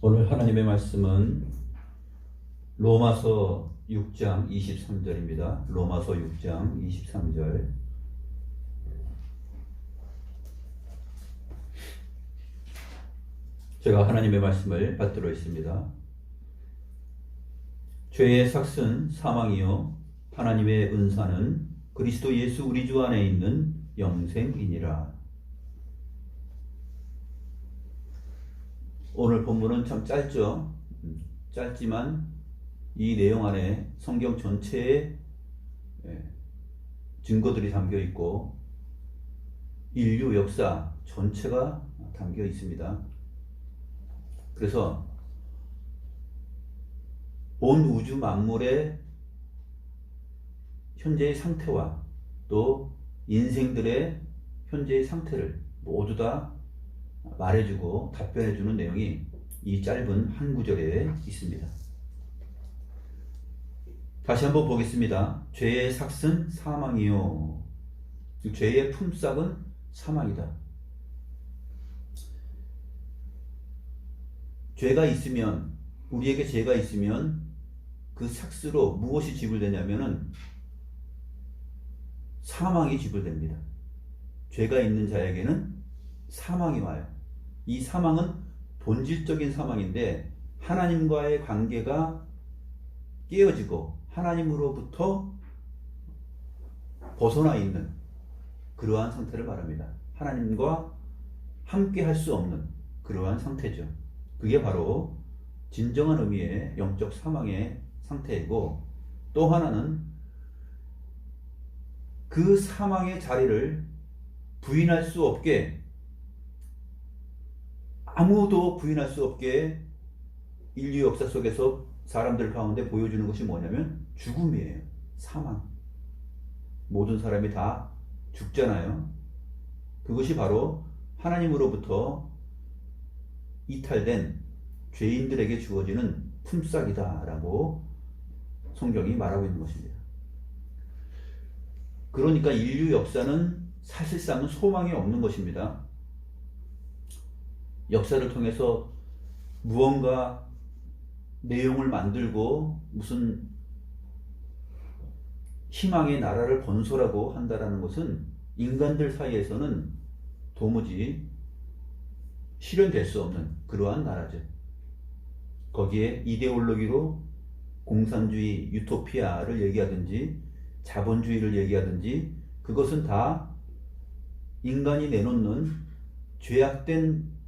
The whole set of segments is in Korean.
오늘 하나님의 말씀은 로마서 6장 23절입니다. 로마서 6장 23절. 제가 하나님의 말씀을 받들어 있습니다. 죄의 삭은 사망이요 하나님의 은사는 그리스도 예수 우리 주 안에 있는 영생이니라. 오늘 본문은 참 짧죠. 짧지만 이 내용 안에 성경 전체에 증거들이 담겨 있고 인류 역사 전체가 담겨 있습니다. 그래서 온 우주 만물의 현재의 상태와 또 인생들의 현재의 상태를 모두 다 말해주고 답변해주는 내용이 이 짧은 한 구절에 있습니다. 다시 한번 보겠습니다. 죄의 삭은 사망이요. 즉 죄의 품삯은 사망이다. 죄가 있으면, 우리에게 죄가 있으면 그 삭스로 무엇이 지불되냐면은 사망이 지불됩니다. 죄가 있는 자에게는 사망이 와요. 이 사망은 본질적인 사망인데 하나님과의 관계가 깨어지고 하나님으로부터 벗어나 있는 그러한 상태를 말합니다. 하나님과 함께 할 수 없는 그러한 상태죠. 그게 바로 진정한 의미의 영적 사망의 상태이고, 또 하나는 그 사망의 자리를 부인할 수 없게, 아무도 부인할 수 없게 인류 역사 속에서 사람들 가운데 보여주는 것이 뭐냐면 죽음이에요. 사망. 모든 사람이 다 죽잖아요. 그것이 바로 하나님으로부터 이탈된 죄인들에게 주어지는 품삯이다 라고 성경이 말하고 있는 것입니다. 그러니까 인류 역사는 사실상은 소망이 없는 것입니다. 역사를 통해서 무언가 내용을 만들고 무슨 희망의 나라를 건설하고 한다라는 것은 인간들 사이에서는 도무지 실현될 수 없는 그러한 나라죠. 거기에 이데올로기로 공산주의, 유토피아를 얘기하든지 자본주의를 얘기하든지 그것은 다 인간이 내놓는 죄악된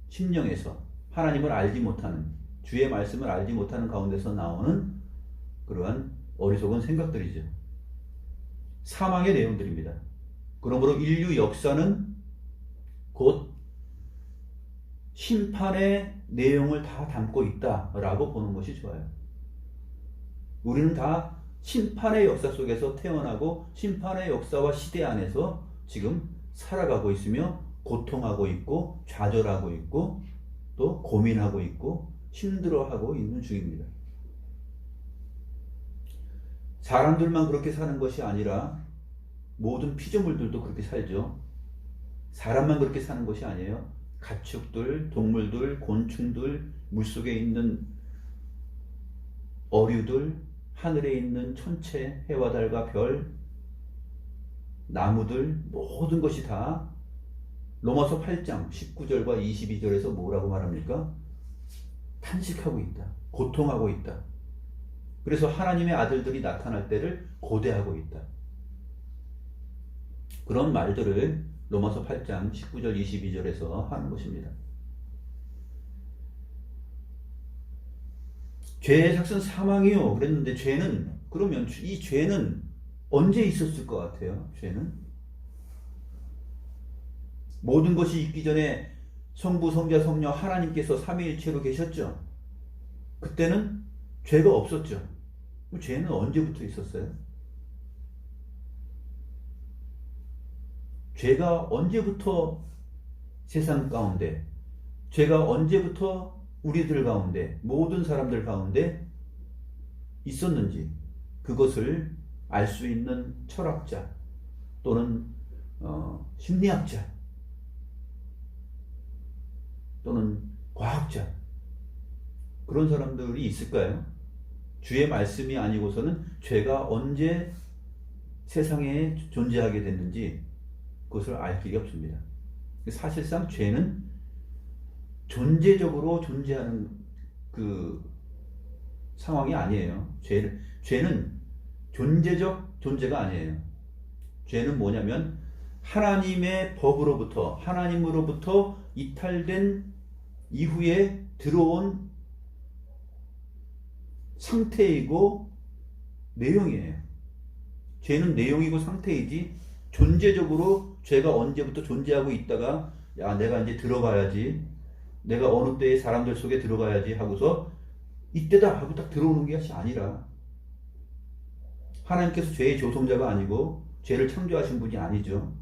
심령에서 하나님을 알지 못하는, 주의 말씀을 알지 못하는 가운데서 나오는 그러한 어리석은 생각들이죠. 사망의 내용들입니다. 그러므로 인류 역사는 곧 심판의 내용을 다 담고 있다라고 보는 것이 좋아요. 우리는 다 심판의 역사 속에서 태어나고 심판의 역사와 시대 안에서 지금 살아가고 있으며 고통하고 있고 좌절하고 있고 또 고민하고 있고 힘들어하고 있는 중입니다. 사람들만 그렇게 사는 것이 아니라 모든 피조물들도 그렇게 살죠. 사람만 그렇게 사는 것이 아니에요. 가축들, 동물들, 곤충들, 물속에 있는 어류들, 하늘에 있는 천체, 해와 달과 별, 나무들, 모든 것이 다 로마서 8장 19절과 22절에서 뭐라고 말합니까? 탄식하고 있다. 고통하고 있다. 그래서 하나님의 아들들이 나타날 때를 고대하고 있다. 그런 말들을 로마서 8장 19절 22절에서 하는 것입니다. 죄의 삭은 사망이요 그랬는데 죄는, 그러면 이 죄는 언제 있었을 것 같아요? 죄는 모든 것이 있기 전에 성부, 성자, 성령 하나님께서 삼위일체로 계셨죠. 그때는 죄가 없었죠. 죄는 언제부터 있었어요? 죄가 언제부터 세상 가운데, 죄가 언제부터 우리들 가운데, 모든 사람들 가운데 있었는지 그것을 알 수 있는 철학자 또는 심리학자 또는 과학자, 그런 사람들이 있을까요? 주의 말씀이 아니고서는 죄가 언제 세상에 존재하게 됐는지 그것을 알 길이 없습니다. 사실상 죄는 존재적으로 존재하는 그 상황이 아니에요. 죄는 존재적 존재가 아니에요. 죄는 뭐냐면 하나님의 법으로부터, 하나님으로부터 이탈된 이후에 들어온 상태이고 내용이에요. 죄는 내용이고 상태이지 존재적으로 죄가 언제부터 존재하고 있다가 야 내가 이제 들어가야지, 내가 어느 때에 사람들 속에 들어가야지 하고서 이때다 하고 딱 들어오는 것이 아니라, 하나님께서 죄의 조성자가 아니고 죄를 창조하신 분이 아니죠.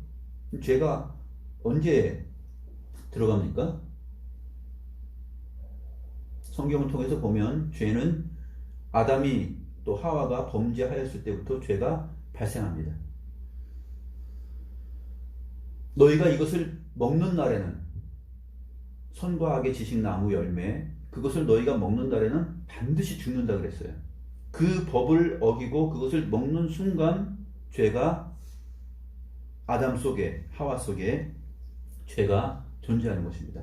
죄가 언제 들어갑니까? 성경을 통해서 보면 죄는 아담이 또 하와가 범죄하였을 때부터 죄가 발생합니다. 너희가 이것을 먹는 날에는, 선과 악의 지식 나무 열매, 그것을 너희가 먹는 날에는 반드시 죽는다 그랬어요. 그 법을 어기고 그것을 먹는 순간 죄가 아담 속에, 하와 속에 죄가 존재하는 것입니다.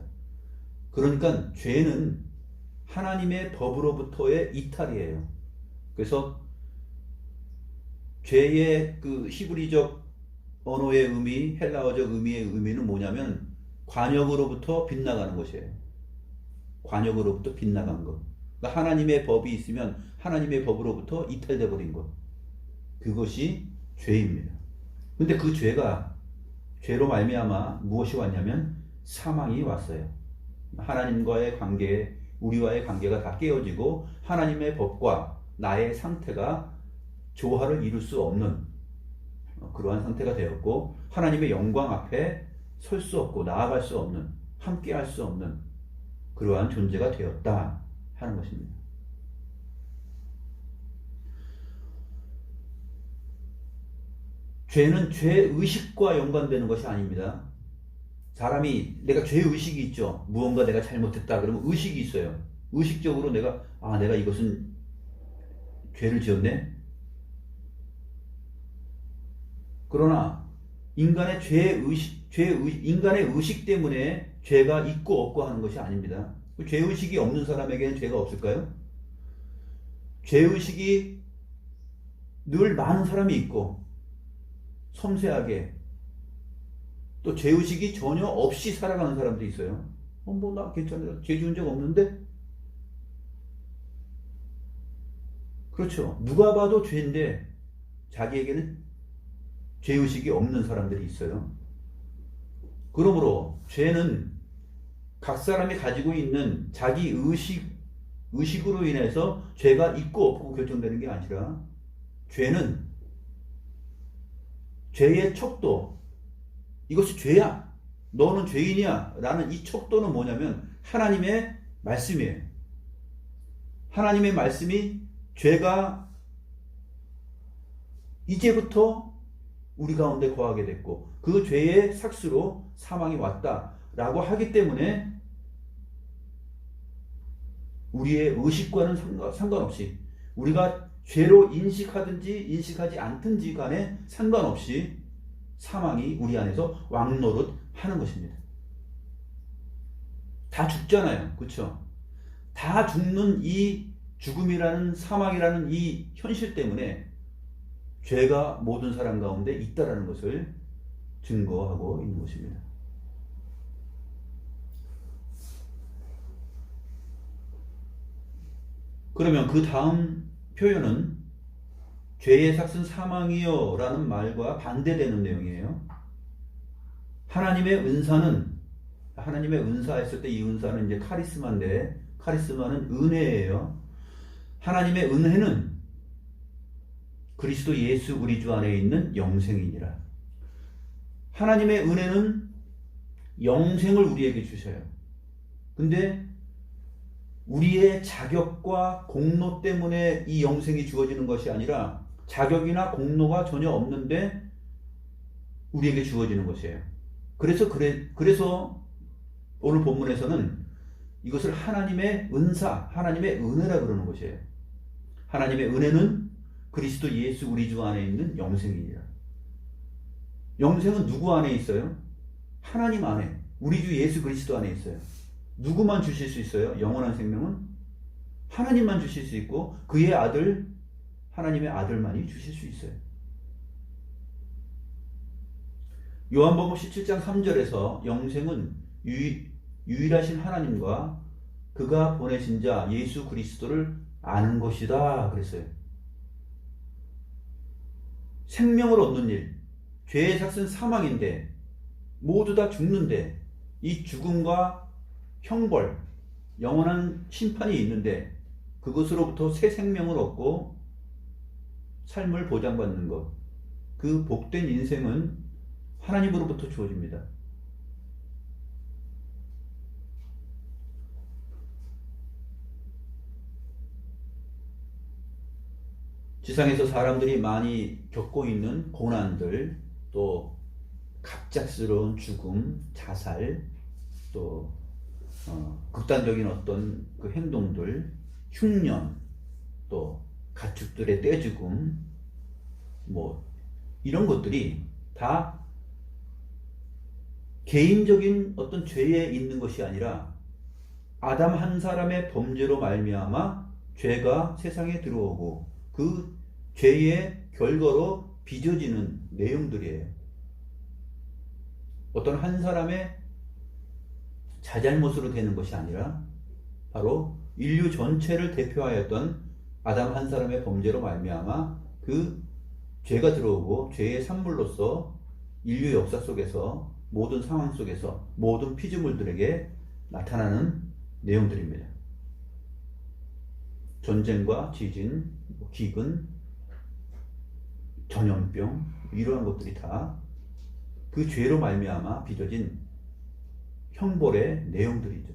그러니까 죄는 하나님의 법으로부터의 이탈이에요. 그래서 죄의 그 히브리적 언어의 의미, 헬라어적 의미는 뭐냐면 관역으로부터 빗나가는 것이에요. 관역으로부터 빗나간 것. 그러니까 하나님의 법이 있으면 하나님의 법으로부터 이탈돼 버린 것. 그것이 죄입니다. 근데 그 죄로 말미암아 무엇이 왔냐면 사망이 왔어요. 하나님과의 관계, 우리와의 관계가 다 깨어지고 하나님의 법과 나의 상태가 조화를 이룰 수 없는 그러한 상태가 되었고, 하나님의 영광 앞에 설 수 없고 나아갈 수 없는, 함께 할 수 없는 그러한 존재가 되었다 하는 것입니다. 죄는 죄의식과 연관되는 것이 아닙니다. 사람이 내가 죄의식이 있죠. 무언가 내가 잘못했다 그러면 의식이 있어요. 의식적으로 내가 이것은 죄를 지었네. 그러나 인간의 인간의 의식 때문에 죄가 있고 없고 하는 것이 아닙니다. 죄의식이 없는 사람에게는 죄가 없을까요? 죄의식이 늘 많은 사람이 있고 섬세하게, 또 죄의식이 전혀 없이 살아가는 사람도 있어요. 나 괜찮아, 죄 지은 적 없는데? 그렇죠. 누가 봐도 죄인데 자기에게는 죄의식이 없는 사람들이 있어요. 그러므로 죄는 각 사람이 가지고 있는 자기 의식으로 인해서 죄가 있고 없고 결정되는 게 아니라, 죄는 죄의 척도, 이것이 죄야, 너는 죄인이야 라는 이 척도는 뭐냐면 하나님의 말씀이에요. 하나님의 말씀이 죄가 이제부터 우리 가운데 거하게 됐고 그 죄의 삭스로 사망이 왔다라고 하기 때문에 우리의 의식과는 상관없이, 우리가 죄로 인식하든지 인식하지 않든지 간에 상관없이 사망이 우리 안에서 왕노릇 하는 것입니다. 다 죽잖아요. 그렇죠? 다 죽는 이 죽음이라는, 사망이라는 이 현실 때문에 죄가 모든 사람 가운데 있다라는 것을 증거하고 있는 것입니다. 그러면 그 다음 표현은 죄의 삭은 사망이요 라는 말과 반대되는 내용이에요. 하나님의 은사 했을 때 이 은사는 이제 카리스마인데, 카리스마는 은혜예요. 하나님의 은혜는 그리스도 예수 우리 주 안에 있는 영생이니라. 하나님의 은혜는 영생을 우리에게 주셔요. 근데 우리의 자격과 공로 때문에 이 영생이 주어지는 것이 아니라 자격이나 공로가 전혀 없는데 우리에게 주어지는 것이에요. 그래서 오늘 본문에서는 이것을 하나님의 은사, 하나님의 은혜라 그러는 것이에요. 하나님의 은혜는 그리스도 예수 우리 주 안에 있는 영생이니라. 영생은 누구 안에 있어요? 하나님 안에, 우리 주 예수 그리스도 안에 있어요. 누구만 주실 수 있어요? 영원한 생명은 하나님만 주실 수 있고 그의 아들, 하나님의 아들만이 주실 수 있어요. 요한복음 17장 3절에서 영생은 유일하신 하나님과 그가 보내신 자 예수 그리스도를 아는 것이다 그랬어요. 생명을 얻는 일, 죄의 삭은 사망인데 모두 다 죽는데 이 죽음과 형벌, 영원한 심판이 있는데 그것으로부터 새 생명을 얻고 삶을 보장받는 것, 그 복된 인생은 하나님으로부터 주어집니다. 지상에서 사람들이 많이 겪고 있는 고난들, 또 갑작스러운 죽음, 자살, 또 극단적인 어떤 그 행동들, 흉년, 또 가축들의 떼죽음, 뭐 이런 것들이 다 개인적인 어떤 죄에 있는 것이 아니라 아담 한 사람의 범죄로 말미암아 죄가 세상에 들어오고 그 죄의 결과로 빚어지는 내용들이에요. 어떤 한 사람의 자잘못으로 되는 것이 아니라 바로 인류 전체를 대표하였던 아담 한 사람의 범죄로 말미암아 그 죄가 들어오고 죄의 산물로서 인류 역사 속에서 모든 상황 속에서 모든 피조물들에게 나타나는 내용들입니다. 전쟁과 지진, 기근, 전염병 이러한 것들이 다 그 죄로 말미암아 빚어진 형벌의 내용들이죠.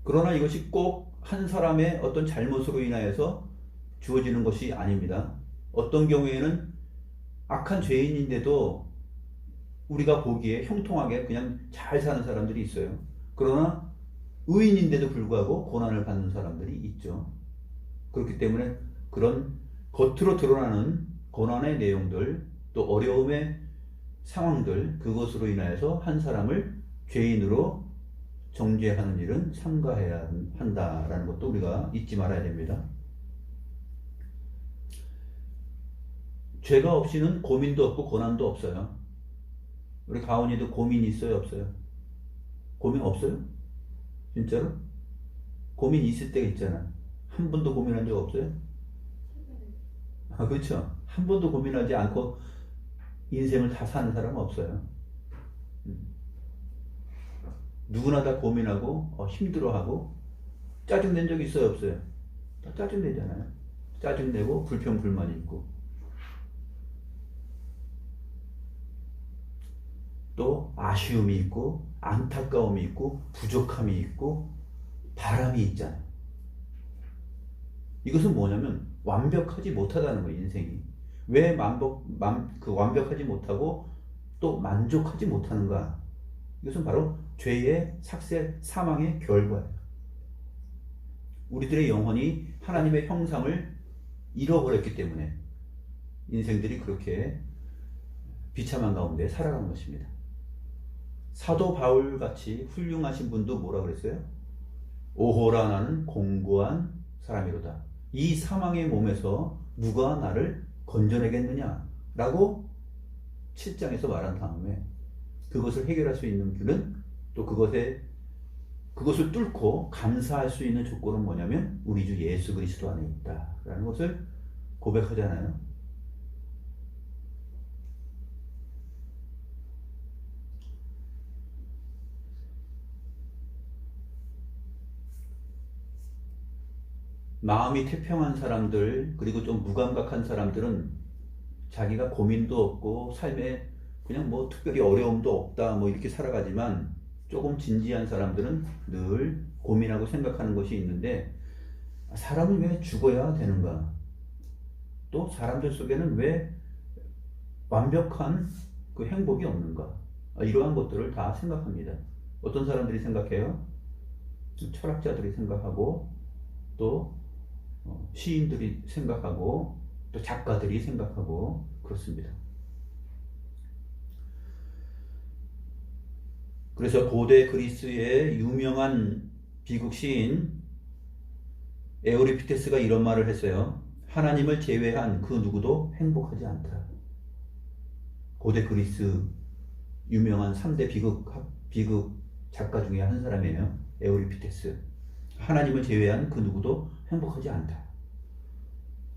그러나 이것이 꼭 한 사람의 어떤 잘못으로 인하여서 주어지는 것이 아닙니다. 어떤 경우에는 악한 죄인인데도 우리가 보기에 형통하게 그냥 잘 사는 사람들이 있어요. 그러나 의인인데도 불구하고 고난을 받는 사람들이 있죠. 그렇기 때문에 그런 겉으로 드러나는 고난의 내용들, 또 어려움의 상황들, 그것으로 인하여서 한 사람을 죄인으로 정죄하는 일은 삼가해야 한다라는 것도 우리가 잊지 말아야 됩니다. 죄가 없이는 고민도 없고 고난도 없어요. 우리 가온이도 고민 있어요, 없어요? 고민 없어요? 진짜로? 고민 있을 때가 있잖아. 한 번도 고민한 적 없어요? 그렇죠. 한 번도 고민하지 않고 인생을 다 사는 사람은 없어요. 누구나 다 고민하고 힘들어하고 짜증낸 적 있어요, 없어요? 다 짜증내잖아요. 짜증내고 불평불만이 있고 또 아쉬움이 있고 안타까움이 있고 부족함이 있고 바람이 있잖아요. 이것은 뭐냐면 완벽하지 못하다는 거예요, 인생이. 왜 완벽하지 못하고 또 만족하지 못하는가? 이것은 바로 죄의 삭세, 사망의 결과예요. 우리들의 영혼이 하나님의 형상을 잃어버렸기 때문에 인생들이 그렇게 비참한 가운데 살아가는 것입니다. 사도 바울같이 훌륭하신 분도 뭐라 그랬어요? 오호라 나는 공고한 사람이로다. 이 사망의 몸에서 누가 나를 건져내겠느냐? 라고 7장에서 말한 다음에 그것을 해결할 수 있는 길은 또 그것을 뚫고 감사할 수 있는 조건은 뭐냐면 우리 주 예수 그리스도 안에 있다 라는 것을 고백하잖아요. 마음이 태평한 사람들, 그리고 좀 무감각한 사람들은 자기가 고민도 없고 삶에 그냥 뭐 특별히 어려움도 없다 뭐 이렇게 살아가지만, 조금 진지한 사람들은 늘 고민하고 생각하는 것이 있는데, 사람은 왜 죽어야 되는가? 또 사람들 속에는 왜 완벽한 그 행복이 없는가? 이러한 것들을 다 생각합니다. 어떤 사람들이 생각해요? 철학자들이 생각하고 또 시인들이 생각하고 또 작가들이 생각하고 그렇습니다. 그래서 고대 그리스의 유명한 비극 시인 에우리피테스가 이런 말을 했어요. 하나님을 제외한 그 누구도 행복하지 않다. 고대 그리스 유명한 3대 비극 작가 중에 한 사람이에요. 에우리피테스. 하나님을 제외한 그 누구도 행복하지 않다.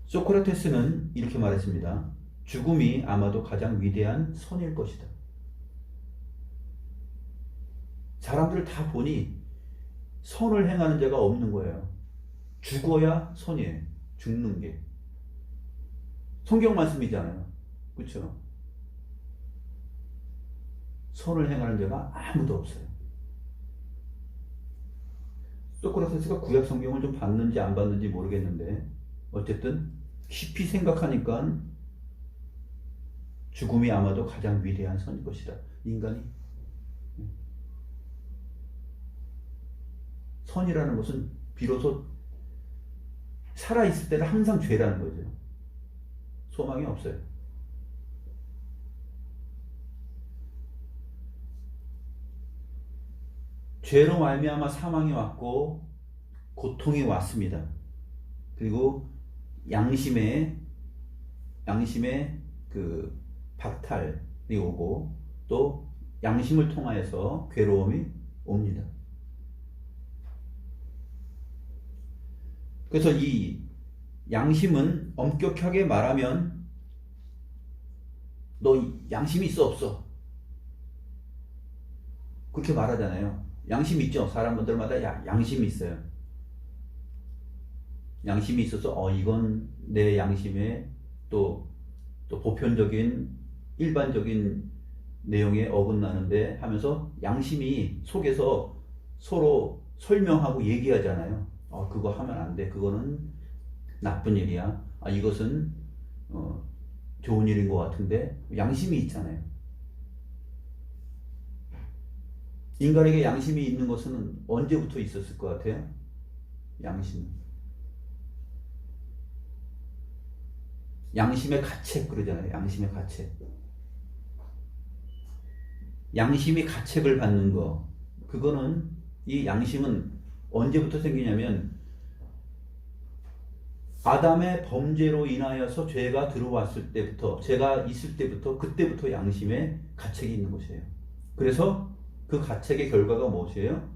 소크라테스는 이렇게 말했습니다. 죽음이 아마도 가장 위대한 선일 것이다. 사람들을 다 보니 선을 행하는 자가 없는 거예요. 죽어야 선이에요. 죽는 게. 성경 말씀이잖아요. 그렇죠? 선을 행하는 자가 아무도 없어요. 소크라테스가 구약 성경을 좀 봤는지 안 봤는지 모르겠는데 어쨌든 깊이 생각하니까 죽음이 아마도 가장 위대한 선일 것이다. 인간이 선이라는 것은 비로소 살아있을 때는 항상 죄라는 거죠. 소망이 없어요. 죄로 말미암아 사망이 왔고 고통이 왔습니다. 그리고 양심의 그 박탈이 오고 또 양심을 통하여서 괴로움이 옵니다. 그래서 이 양심은 엄격하게 말하면 너 양심이 있어 없어? 그렇게 말하잖아요. 양심이 있죠. 사람들마다 양심이 있어요. 양심이 있어서 이건 내 양심에 또 보편적인 일반적인 내용에 어긋나는데 하면서 양심이 속에서 서로 설명하고 얘기하잖아요. 그거 하면 안 돼. 그거는 나쁜 일이야. 이것은 좋은 일인 것 같은데 양심이 있잖아요. 인간에게 양심이 있는 것은 언제부터 있었을 것 같아요? 양심의 가책 그러잖아요. 양심의 가책. 양심이 가책을 받는 거. 그거는 이 양심은 언제부터 생기냐면 아담의 범죄로 인하여서 죄가 들어왔을 때부터 죄가 있을 때부터 그때부터 양심에 가책이 있는 것이에요. 그래서 그 가책의 결과가 무엇이에요?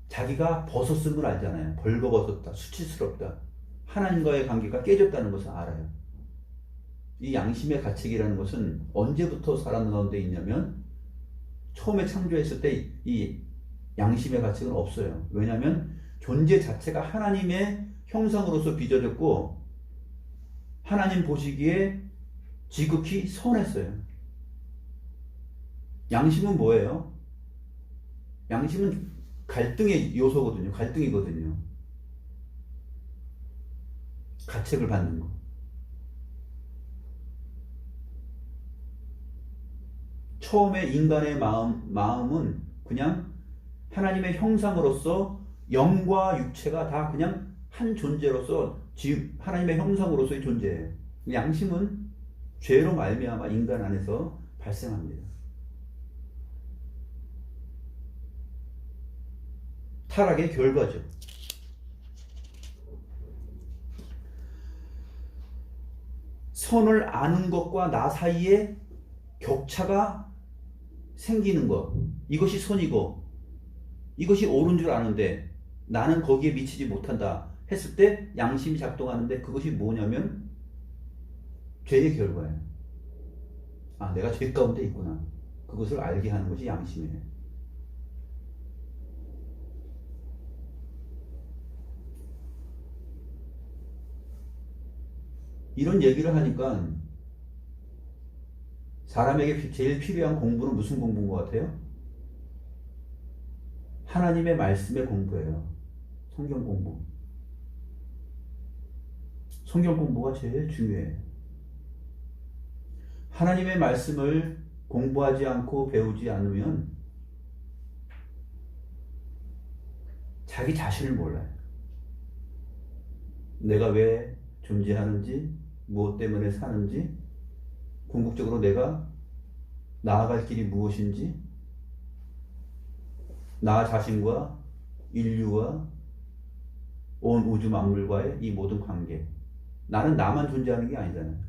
자기가 벗었음을 알잖아요. 벌거벗었다. 수치스럽다. 하나님과의 관계가 깨졌다는 것을 알아요. 이 양심의 가책이라는 것은 언제부터 사람 가운데 있냐면 처음에 창조했을 때 이 양심의 가책은 없어요. 왜냐하면 존재 자체가 하나님의 형상으로서 빚어졌고 하나님 보시기에 지극히 선했어요. 양심은 뭐예요? 양심은 갈등의 요소거든요. 갈등이거든요. 가책을 받는 거. 처음에 인간의 마음은 그냥 하나님의 형상으로서 영과 육체가 다 그냥 한 존재로서 하나님의 형상으로서의 존재예요. 양심은 죄로 말미암아 인간 안에서 발생합니다. 타락의 결과죠. 선을 아는 것과 나 사이에 격차가 생기는 것. 이것이 선이고 이것이 옳은 줄 아는데 나는 거기에 미치지 못한다 했을 때 양심이 작동하는데 그것이 뭐냐면 죄의 결과예요. 내가 죄 가운데 있구나. 그것을 알게 하는 것이 양심이에요. 이런 얘기를 하니까 사람에게 제일 필요한 공부는 무슨 공부인 것 같아요? 하나님의 말씀의 공부예요. 성경 공부. 성경 공부가 제일 중요해요. 하나님의 말씀을 공부하지 않고 배우지 않으면 자기 자신을 몰라요. 내가 왜 존재하는지, 무엇 때문에 사는지, 궁극적으로 내가 나아갈 길이 무엇인지, 나 자신과 인류와 온 우주 만물과의 이 모든 관계. 나는 나만 존재하는 게 아니잖아요.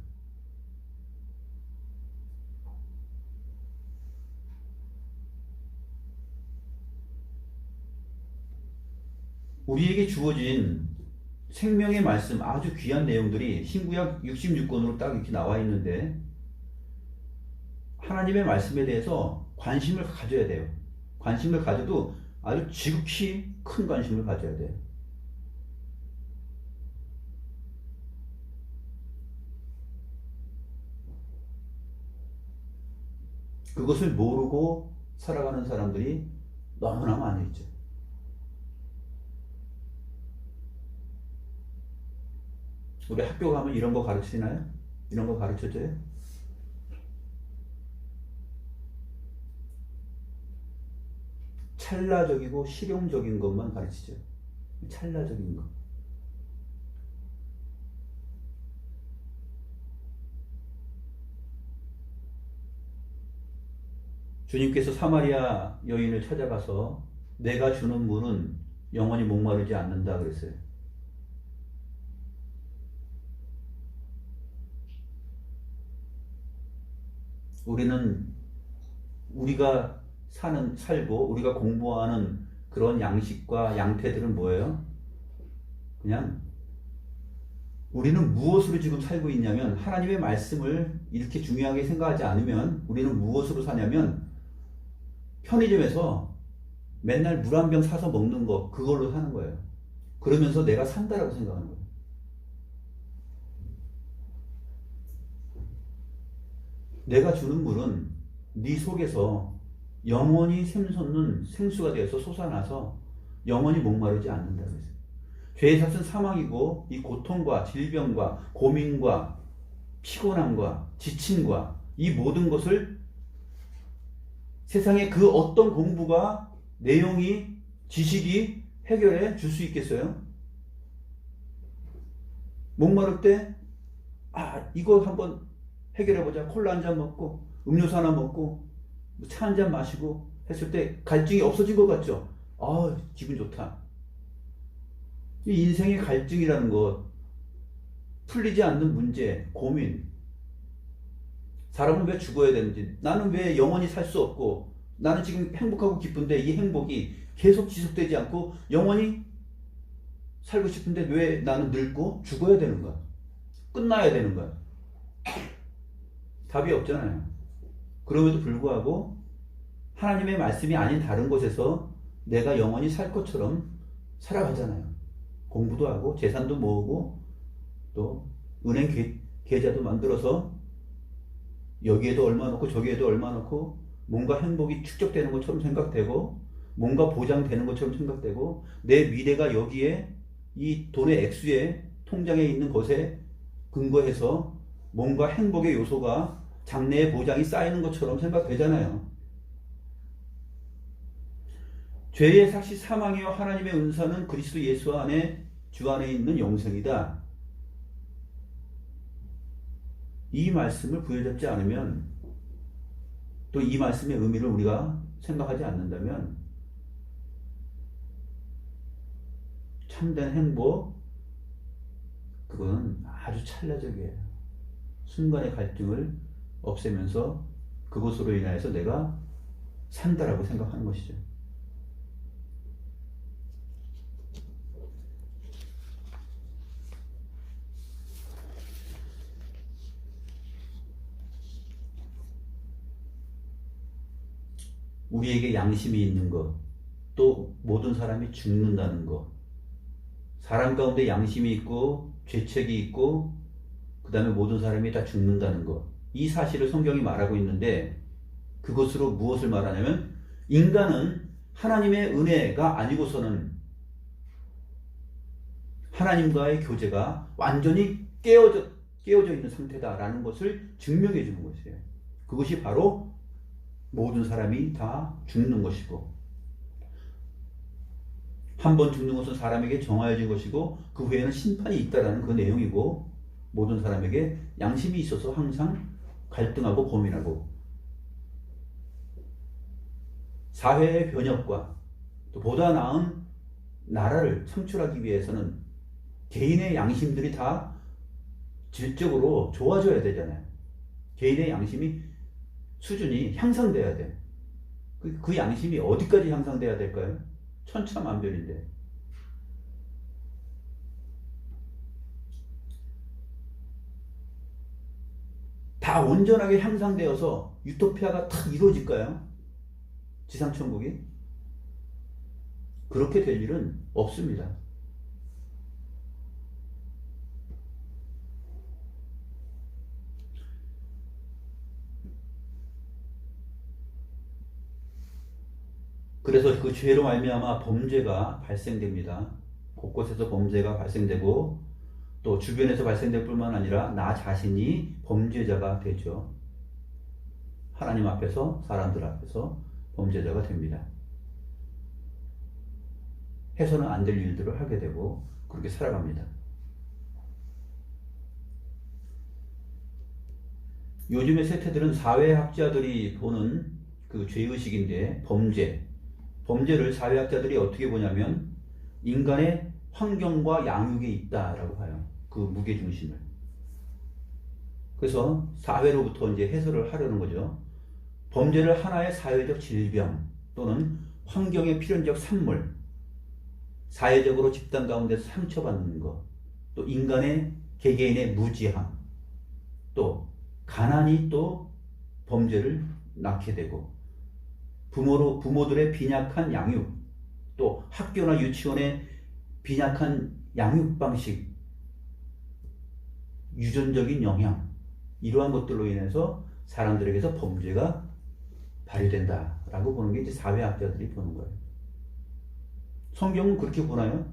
우리에게 주어진 생명의 말씀, 아주 귀한 내용들이 신구약 66권으로 딱 이렇게 나와 있는데, 하나님의 말씀에 대해서 관심을 가져야 돼요. 관심을 가져도 아주 지극히 큰 관심을 가져야 돼요. 그것을 모르고 살아가는 사람들이 너무나 많이 있죠. 우리 학교 가면 이런 거 가르치나요? 이런 거 가르쳐줘요? 찰나적이고 실용적인 것만 가르치죠. 찰나적인 것. 주님께서 사마리아 여인을 찾아가서 내가 주는 물은 영원히 목마르지 않는다 그랬어요. 우리는 우리가 살고 우리가 공부하는 그런 양식과 양태들은 뭐예요? 그냥 우리는 무엇으로 지금 살고 있냐면, 하나님의 말씀을 이렇게 중요하게 생각하지 않으면 우리는 무엇으로 사냐면 편의점에서 맨날 물 한 병 사서 먹는 거, 그걸로 사는 거예요. 그러면서 내가 산다라고 생각하는 거예요. 내가 주는 물은 네 속에서 영원히 샘솟는 생수가 되어서 솟아나서 영원히 목마르지 않는다 그랬어요. 죄의 삭은 사망이고, 이 고통과 질병과 고민과 피곤함과 지침과 이 모든 것을 세상의 그 어떤 공부가, 내용이, 지식이 해결해 줄 수 있겠어요? 목마를 때 이거 한번 해결해보자. 콜라 한 잔 먹고 음료수 하나 먹고 차 한 잔 마시고 했을 때 갈증이 없어진 것 같죠? 기분 좋다. 이 인생의 갈증이라는 것, 풀리지 않는 문제, 고민, 사람은 왜 죽어야 되는지, 나는 왜 영원히 살 수 없고, 나는 지금 행복하고 기쁜데 이 행복이 계속 지속되지 않고 영원히 살고 싶은데 왜 나는 늙고 죽어야 되는 거야? 끝나야 되는 거야? 답이 없잖아요. 그럼에도 불구하고 하나님의 말씀이 아닌 다른 곳에서 내가 영원히 살 것처럼 살아가잖아요. 공부도 하고 재산도 모으고 또 은행 계좌도 만들어서 여기에도 얼마 넣고 저기에도 얼마 넣고 뭔가 행복이 축적되는 것처럼 생각되고 뭔가 보장되는 것처럼 생각되고 내 미래가 여기에 이 돈의 액수에 통장에 있는 것에 근거해서 뭔가 행복의 요소가 장래의 보장이 쌓이는 것처럼 생각되잖아요. 죄의 삭시 사망이요 하나님의 은사는 그리스도 예수 안에 주 안에 있는 영생이다. 이 말씀을 부여잡지 않으면, 또 이 말씀의 의미를 우리가 생각하지 않는다면 참된 행복, 그건 아주 찰나적이에요. 순간의 갈등을 없애면서 그것으로 인하여서 내가 산다라고 생각하는 것이죠. 우리에게 양심이 있는 것, 또 모든 사람이 죽는다는 것, 사람 가운데 양심이 있고 죄책이 있고 그 다음에 모든 사람이 다 죽는다는 것, 이 사실을 성경이 말하고 있는데, 그것으로 무엇을 말하냐면 인간은 하나님의 은혜가 아니고서는 하나님과의 교제가 완전히 깨어져 있는 상태다라는 것을 증명해 주는 것이에요. 그것이 바로 모든 사람이 다 죽는 것이고, 한 번 죽는 것은 사람에게 정하여진 것이고 그 후에는 심판이 있다라는 그 내용이고, 모든 사람에게 양심이 있어서 항상 갈등하고 고민하고, 사회의 변혁과 또 보다 나은 나라를 창출하기 위해서는 개인의 양심들이 다 질적으로 좋아져야 되잖아요. 개인의 양심이 수준이 향상돼야 돼. 그 양심이 어디까지 향상돼야 될까요? 천차만별인데. 다 온전하게 향상되어서 유토피아가 탁 이루어질까요? 지상천국이? 그렇게 될 일은 없습니다. 그래서 그 죄로 말미암아 범죄가 발생됩니다. 곳곳에서 범죄가 발생되고 또 주변에서 발생될 뿐만 아니라 나 자신이 범죄자가 되죠. 하나님 앞에서, 사람들 앞에서 범죄자가 됩니다. 해서는 안 될 일들을 하게 되고 그렇게 살아갑니다. 요즘의 세태들은 사회학자들이 보는 그 죄의식인데, 범죄를 사회학자들이 어떻게 보냐면 인간의 환경과 양육에 있다라고 봐요. 그 무게중심을. 그래서 사회로부터 이제 해설을 하려는 거죠. 범죄를 하나의 사회적 질병 또는 환경의 필연적 산물, 사회적으로 집단 가운데서 상처받는 것, 또 인간의 개개인의 무지함, 또 가난이 또 범죄를 낳게 되고, 부모들의 빈약한 양육, 또 학교나 유치원의 빈약한 양육 방식, 유전적인 영향, 이러한 것들로 인해서 사람들에게서 범죄가 발휘된다라고 보는 게 이제 사회학자들이 보는 거예요. 성경은 그렇게 보나요?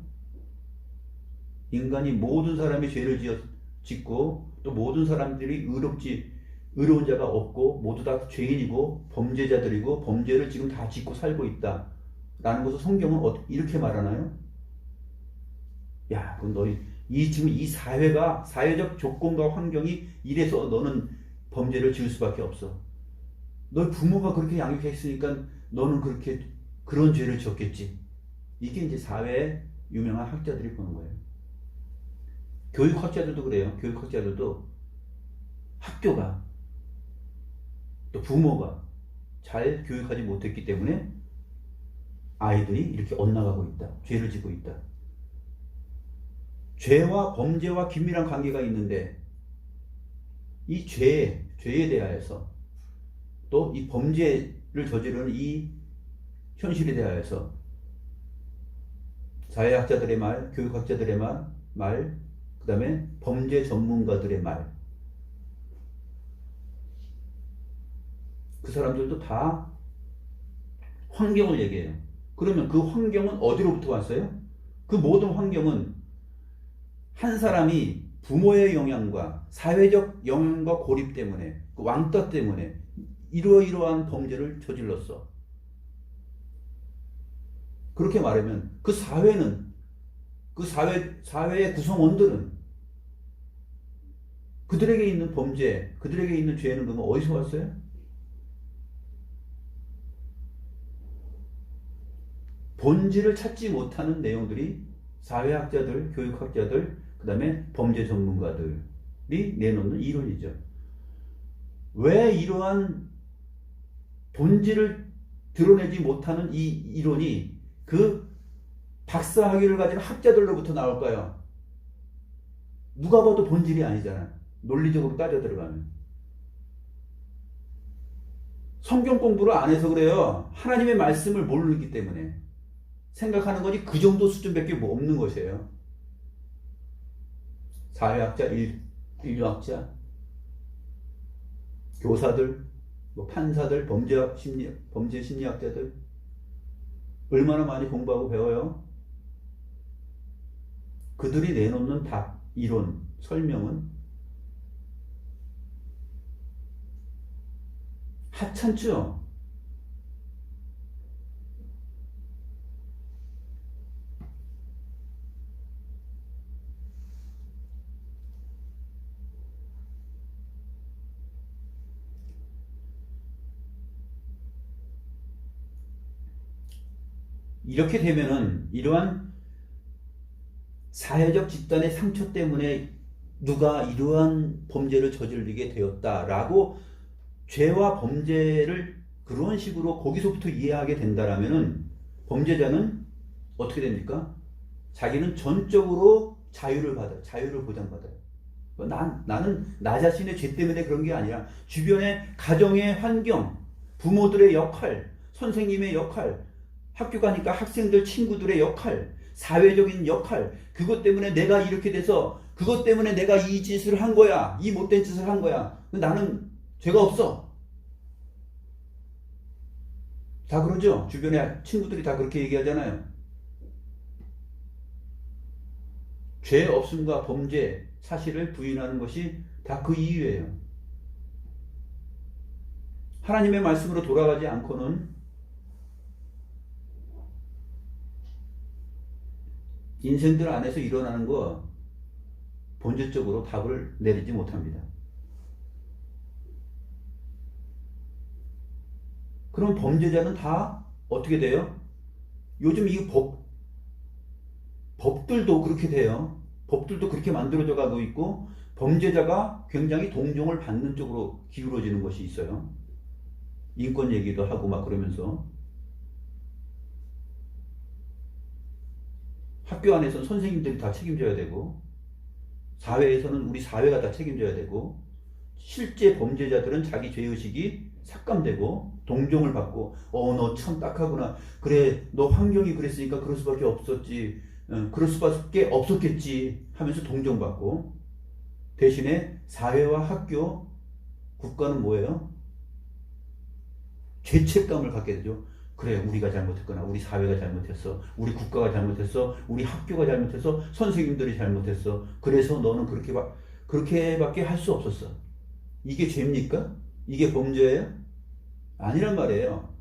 인간이 모든 사람이 죄를 짓고 또 모든 사람들이 의로운 자가 없고 모두 다 죄인이고 범죄자들이고 범죄를 지금 다 짓고 살고 있다 라는 것을 성경은 이렇게 말하나요? 야, 그럼 지금 이 사회적 조건과 환경이 이래서 너는 범죄를 지을 수밖에 없어. 너 부모가 그렇게 양육했으니까 너는 그런 죄를 지었겠지. 이게 이제 사회의 유명한 학자들이 보는 거예요. 교육학자들도 그래요. 교육학자들도 학교가 또 부모가 잘 교육하지 못했기 때문에 아이들이 이렇게 엇나가고 있다. 죄를 짓고 있다. 죄와 범죄와 긴밀한 관계가 있는데 이 죄에 대하여서 또 이 범죄를 저지르는 이 현실에 대하여서 사회학자들의 말, 교육학자들의 말, 그 다음에 범죄 전문가들의 말, 그 사람들도 다 환경을 얘기해요. 그러면 그 환경은 어디로부터 왔어요? 그 모든 환경은 한 사람이 부모의 영향과 사회적 영향과 고립 때문에, 그 왕따 때문에 이러한 범죄를 저질렀어. 그렇게 말하면 그 사회는, 그 사회의 구성원들은 그들에게 있는 범죄, 그들에게 있는 죄는 그러면 어디서 왔어요? 본질을 찾지 못하는 내용들이 사회학자들, 교육학자들, 그 다음에 범죄 전문가들이 내놓는 이론이죠. 왜 이러한 본질을 드러내지 못하는 이 이론이 그 박사학위를 가진 학자들로부터 나올까요? 누가 봐도 본질이 아니잖아. 논리적으로 따져 들어가면. 성경 공부를 안 해서 그래요. 하나님의 말씀을 모르기 때문에. 생각하는 거지 그 정도 수준밖에 없는 것이에요. 사회학자, 인류학자, 교사들, 판사들, 범죄 심리학자들 얼마나 많이 공부하고 배워요? 그들이 내놓는 답, 이론, 설명은 하찮죠. 이렇게 되면은 이러한 사회적 집단의 상처 때문에 누가 이러한 범죄를 저지르게 되었다라고 죄와 범죄를 그런 식으로 거기서부터 이해하게 된다라면은 범죄자는 어떻게 됩니까? 자기는 전적으로 자유를 받아요. 자유를 보장받아요. 나는 나 자신의 죄 때문에 그런 게 아니라 주변의 가정의 환경, 부모들의 역할, 선생님의 역할, 학교 가니까 학생들 친구들의 역할, 사회적인 역할, 그것 때문에 내가 이렇게 돼서 그것 때문에 내가 이 짓을 한 거야. 이 못된 짓을 한 거야. 나는 죄가 없어. 다 그러죠? 주변의 친구들이 다 그렇게 얘기하잖아요. 죄 없음과 범죄 사실을 부인하는 것이 다 그 이유예요. 하나님의 말씀으로 돌아가지 않고는 인생들 안에서 일어나는 거 본질적으로 답을 내리지 못합니다. 그럼 범죄자는 다 어떻게 돼요? 요즘 이 법들도 그렇게 돼요. 법들도 그렇게 만들어져 가고 있고 범죄자가 굉장히 동정을 받는 쪽으로 기울어지는 것이 있어요. 인권 얘기도 하고 막 그러면서 학교 안에서는 선생님들이 다 책임져야 되고 사회에서는 우리 사회가 다 책임져야 되고 실제 범죄자들은 자기 죄의식이 삭감되고 동정을 받고 너 참 딱하구나. 그래 너 환경이 그랬으니까 그럴 수밖에 없었지. 그럴 수밖에 없었겠지 하면서 동정받고 대신에 사회와 학교, 국가는 뭐예요? 죄책감을 갖게 되죠. 그래 우리가 잘못했거나 우리 사회가 잘못했어. 우리 국가가 잘못했어. 우리 학교가 잘못했어. 선생님들이 잘못했어. 그래서 너는 그렇게밖에 할 수 없었어. 이게 죄입니까? 이게 범죄예요? 아니란 말이에요.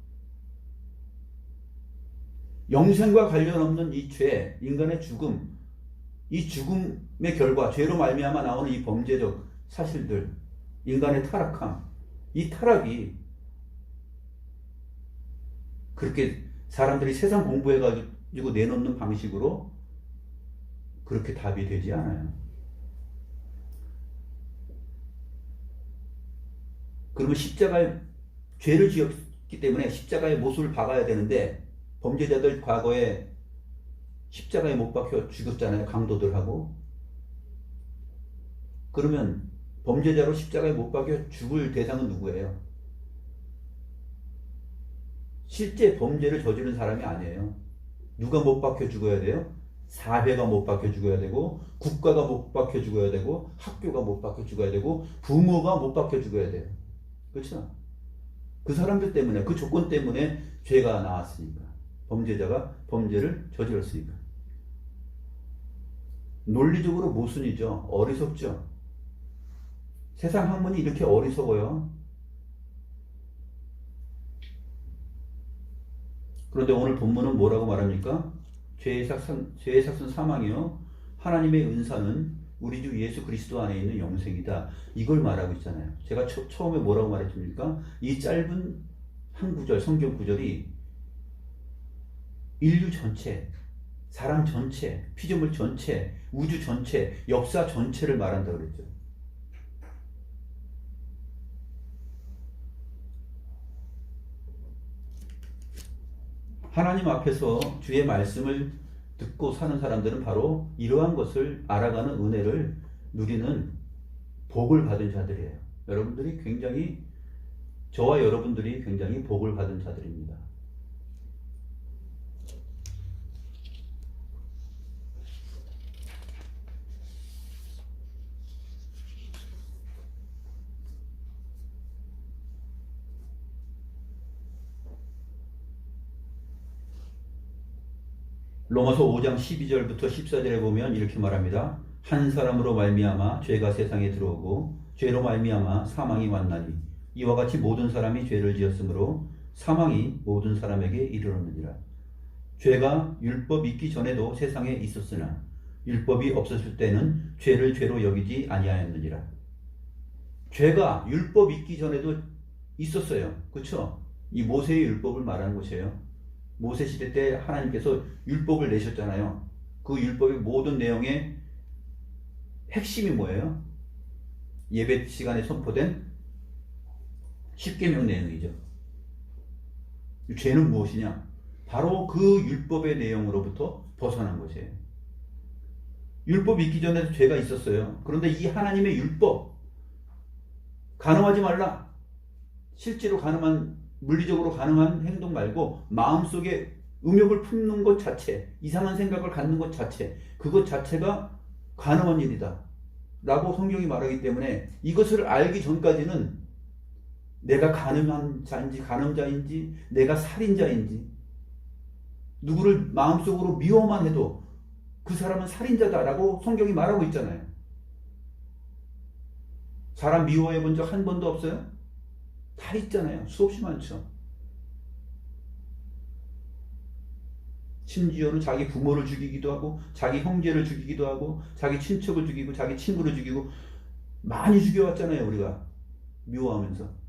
영생과 관련 없는 이 죄, 인간의 죽음, 이 죽음의 결과, 죄로 말미암아 나오는 이 범죄적 사실들, 인간의 타락함, 이 타락이 그렇게 사람들이 세상 공부해가지고 내놓는 방식으로 그렇게 답이 되지 않아요. 그러면 십자가에 죄를 지었기 때문에 십자가에 못을 박아야 되는데 범죄자들 과거에 십자가에 못 박혀 죽였잖아요. 강도들하고. 그러면 범죄자로 십자가에 못 박혀 죽을 대상은 누구예요? 실제 범죄를 저지른 사람이 아니에요. 누가 못 박혀 죽어야 돼요? 사회가 못 박혀 죽어야 되고 국가가 못 박혀 죽어야 되고 학교가 못 박혀 죽어야 되고 부모가 못 박혀 죽어야 돼요. 그렇죠? 그 사람들 때문에 그 조건 때문에 죄가 나왔으니까 범죄자가 범죄를 저질렀으니까 논리적으로 모순이죠. 어리석죠. 세상 학문이 이렇게 어리석어요. 그런데 오늘 본문은 뭐라고 말합니까? 죄의 삭은 사망이요 하나님의 은사는 우리 주 예수 그리스도 안에 있는 영생이다. 이걸 말하고 있잖아요. 제가 처음에 뭐라고 말했습니까? 이 짧은 한 구절, 성경 구절이 인류 전체, 사람 전체, 피조물 전체, 우주 전체, 역사 전체를 말한다고 그랬죠. 하나님 앞에서 주의 말씀을 듣고 사는 사람들은 바로 이러한 것을 알아가는 은혜를 누리는 복을 받은 자들이에요. 저와 여러분들이 굉장히 복을 받은 자들입니다. 로마서 5장 12절부터 14절에 보면 이렇게 말합니다. 한 사람으로 말미암아 죄가 세상에 들어오고 죄로 말미암아 사망이 왔나니 이와 같이 모든 사람이 죄를 지었으므로 사망이 모든 사람에게 이르렀느니라. 죄가 율법 있기 전에도 세상에 있었으나 율법이 없었을 때는 죄를 죄로 여기지 아니하였느니라. 죄가 율법 있기 전에도 있었어요. 그렇죠? 이 모세의 율법을 말하는 것이에요. 모세 시대 때 하나님께서 율법을 내셨잖아요. 그 율법의 모든 내용의 핵심이 뭐예요? 예배 시간에 선포된 10계명 내용이죠. 죄는 무엇이냐? 바로 그 율법의 내용으로부터 벗어난 것이에요. 율법이 있기 전에도 죄가 있었어요. 그런데 이 하나님의 율법, 간음하지 말라. 실제로 가능한, 물리적으로 가능한 행동 말고 마음속에 음욕을 품는 것 자체, 이상한 생각을 갖는 것 자체, 그것 자체가 간음한 일이다 라고 성경이 말하기 때문에 이것을 알기 전까지는 내가 간음한 자인지 간음자인지 내가 살인자인지 누구를 마음속으로 미워만 해도 그 사람은 살인자다라고 성경이 말하고 있잖아요. 사람 미워해 본 적 한 번도 없어요? 다 있잖아요. 수없이 많죠. 심지어는 자기 부모를 죽이기도 하고 자기 형제를 죽이기도 하고 자기 친척을 죽이고 자기 친구를 죽이고 많이 죽여왔잖아요. 우리가 미워하면서.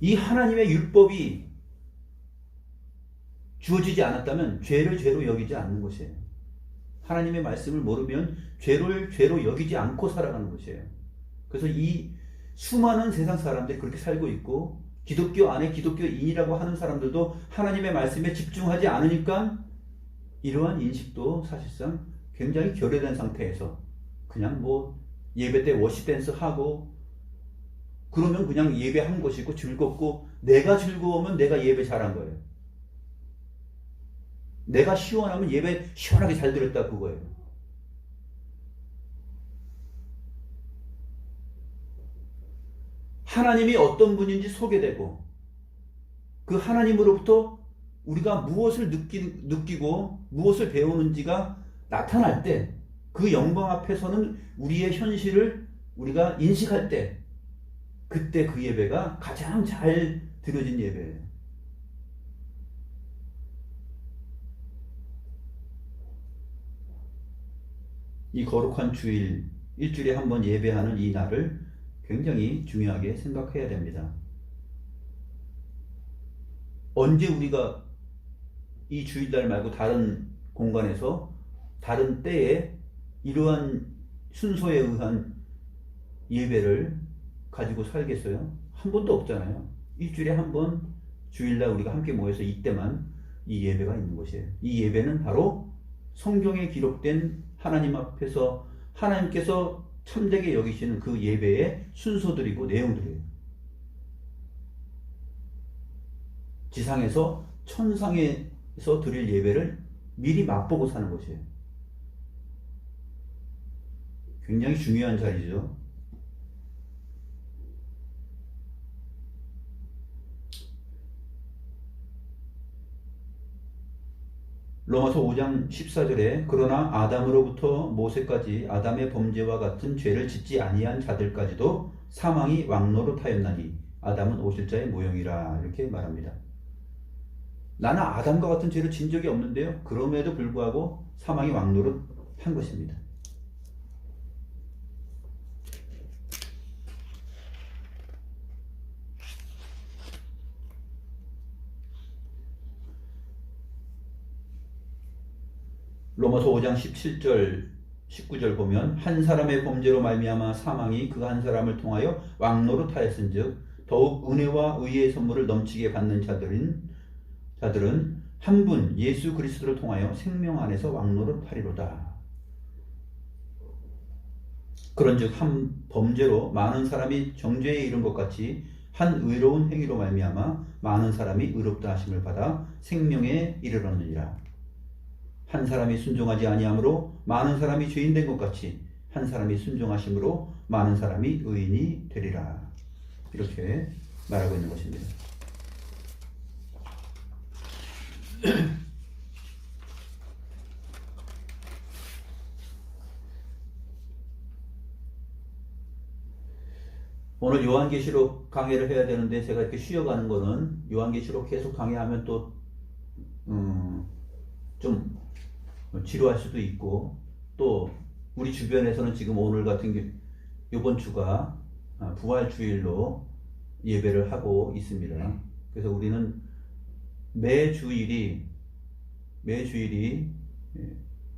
이 하나님의 율법이 주어지지 않았다면 죄를 죄로 여기지 않는 것이에요. 하나님의 말씀을 모르면 죄를 죄로 여기지 않고 살아가는 것이에요. 그래서 이 수많은 세상 사람들이 그렇게 살고 있고 기독교 안에 기독교인이라고 하는 사람들도 하나님의 말씀에 집중하지 않으니까 이러한 인식도 사실상 굉장히 결여된 상태에서 그냥 뭐 예배 때 워십 댄스 하고 그러면 그냥 예배한 것이고 즐겁고 내가 즐거우면 내가 예배 잘한 거예요. 내가 시원하면 예배 시원하게 잘 드렸다 그거예요. 하나님이 어떤 분인지 소개되고 그 하나님으로부터 우리가 무엇을 느끼고 무엇을 배우는지가 나타날 때 그 영광 앞에서는 우리의 현실을 우리가 인식할 때 그때 그 예배가 가장 잘 드려진 예배예요. 이 거룩한 주일, 일주일에 한 번 예배하는 이 날을 굉장히 중요하게 생각해야 됩니다. 언제 우리가 이 주일날 말고 다른 공간에서 다른 때에 이러한 순서에 의한 예배를 가지고 살겠어요? 한 번도 없잖아요. 일주일에 한 번 주일날 우리가 함께 모여서 이때만 이 예배가 있는 것이에요. 이 예배는 바로 성경에 기록된 하나님 앞에서 하나님께서 참되게 여기시는 그 예배의 순서들이고 내용들이에요. 지상에서 천상에서 드릴 예배를 미리 맛보고 사는 것이에요. 굉장히 중요한 자리죠. 로마서 5장 14절에 그러나 아담으로부터 모세까지 아담의 범죄와 같은 죄를 짓지 아니한 자들까지도 사망이 왕노릇하였나니 아담은 오실자의 모형이라 이렇게 말합니다. 나는 아담과 같은 죄를 진 적이 없는데요. 그럼에도 불구하고 사망이 왕노릇한 것입니다. 로마서 5장 17절 19절 보면 한 사람의 범죄로 말미암아 사망이 그 한 사람을 통하여 왕노릇하였은즉 더욱 은혜와 의의 선물을 넘치게 받는 자들은 한 분 예수 그리스도를 통하여 생명 안에서 왕노릇하리로다. 그런즉 한 범죄로 많은 사람이 정죄에 이른 것 같이 한 의로운 행위로 말미암아 많은 사람이 의롭다 하심을 받아 생명에 이르렀느니라. 한 사람이 순종하지 아니함으로 많은 사람이 죄인 된 것 같이 한 사람이 순종하심으로 많은 사람이 의인이 되리라. 이렇게 말하고 있는 것입니다. 오늘 요한계시록 강해를 해야 되는데 제가 이렇게 쉬어가는 거는 요한계시록 계속 강해하면 또 좀 지루할 수도 있고 또 우리 주변에서는 지금 오늘 같은 이번 주가 부활주일로 예배를 하고 있습니다. 그래서 우리는 매주일이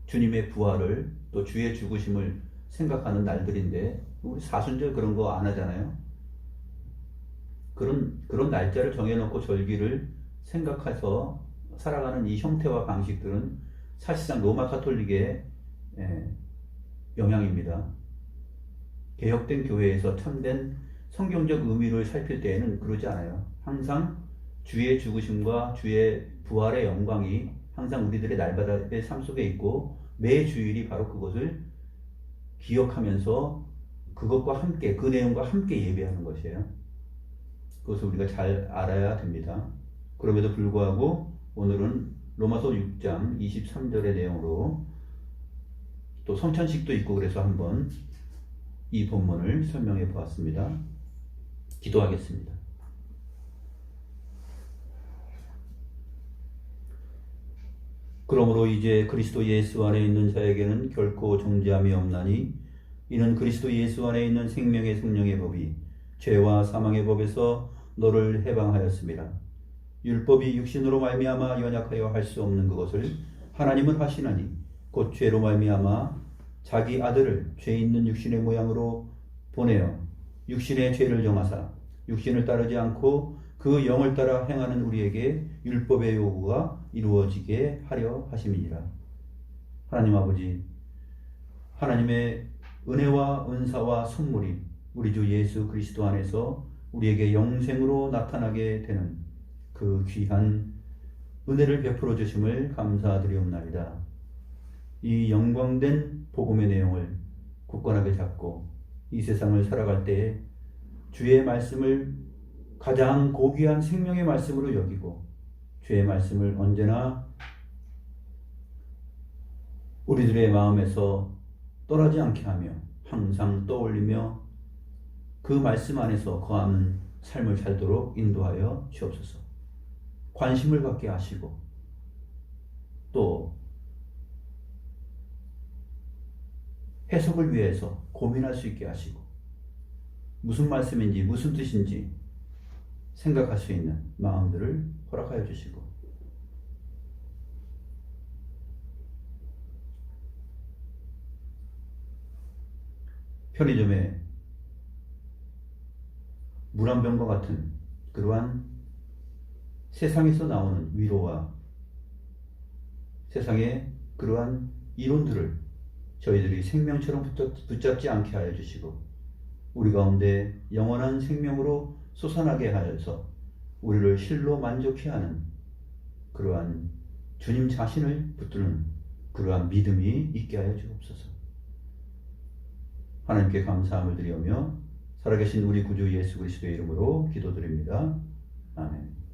주님의 부활을 또 주의 죽으심을 생각하는 날들인데 우리 사순절 그런 거 안 하잖아요. 그런 날짜를 정해놓고 절기를 생각해서 살아가는 이 형태와 방식들은 사실상 로마 가톨릭의 영향입니다. 개혁된 교회에서 참된 성경적 의미를 살필 때에는 그러지 않아요. 항상 주의 죽으심과 주의 부활의 영광이 항상 우리들의 날마다의 삶 속에 있고 매 주일이 바로 그것을 기억하면서 그것과 함께 그 내용과 함께 예배하는 것이에요. 그것을 우리가 잘 알아야 됩니다. 그럼에도 불구하고 오늘은 로마서 6장 23절의 내용으로 또 성찬식도 있고 그래서 한번 이 본문을 설명해 보았습니다. 기도하겠습니다. 그러므로 이제 그리스도 예수 안에 있는 자에게는 결코 정죄함이 없나니 이는 그리스도 예수 안에 있는 생명의 성령의 법이 죄와 사망의 법에서 너를 해방하였습니다. 율법이 육신으로 말미암아 연약하여 할 수 없는 그것을 하나님은 하시나니 곧 죄로 말미암아 자기 아들을 죄 있는 육신의 모양으로 보내어 육신의 죄를 정하사 육신을 따르지 않고 그 영을 따라 행하는 우리에게 율법의 요구가 이루어지게 하려 하심이니라. 하나님 아버지, 하나님의 은혜와 은사와 선물이 우리 주 예수 그리스도 안에서 우리에게 영생으로 나타나게 되는 그 귀한 은혜를 베풀어 주심을 감사드리옵나이다. 이 영광된 복음의 내용을 굳건하게 잡고 이 세상을 살아갈 때에 주의 말씀을 가장 고귀한 생명의 말씀으로 여기고 주의 말씀을 언제나 우리들의 마음에서 떠나지 않게 하며 항상 떠올리며 그 말씀 안에서 거하는 삶을 살도록 인도하여 주옵소서. 관심을 갖게 하시고 또 해석을 위해서 고민할 수 있게 하시고 무슨 말씀인지 무슨 뜻인지 생각할 수 있는 마음들을 허락하여 주시고 편의점에 물 한 병과 같은 그러한 세상에서 나오는 위로와 세상의 그러한 이론들을 저희들이 생명처럼 붙잡지 않게 하여 주시고 우리 가운데 영원한 생명으로 솟아나게 하여서 우리를 실로 만족해 하는 그러한 주님 자신을 붙드는 그러한 믿음이 있게 하여 주옵소서. 하나님께 감사함을 드리며 살아계신 우리 구주 예수 그리스도의 이름으로 기도드립니다. 아멘.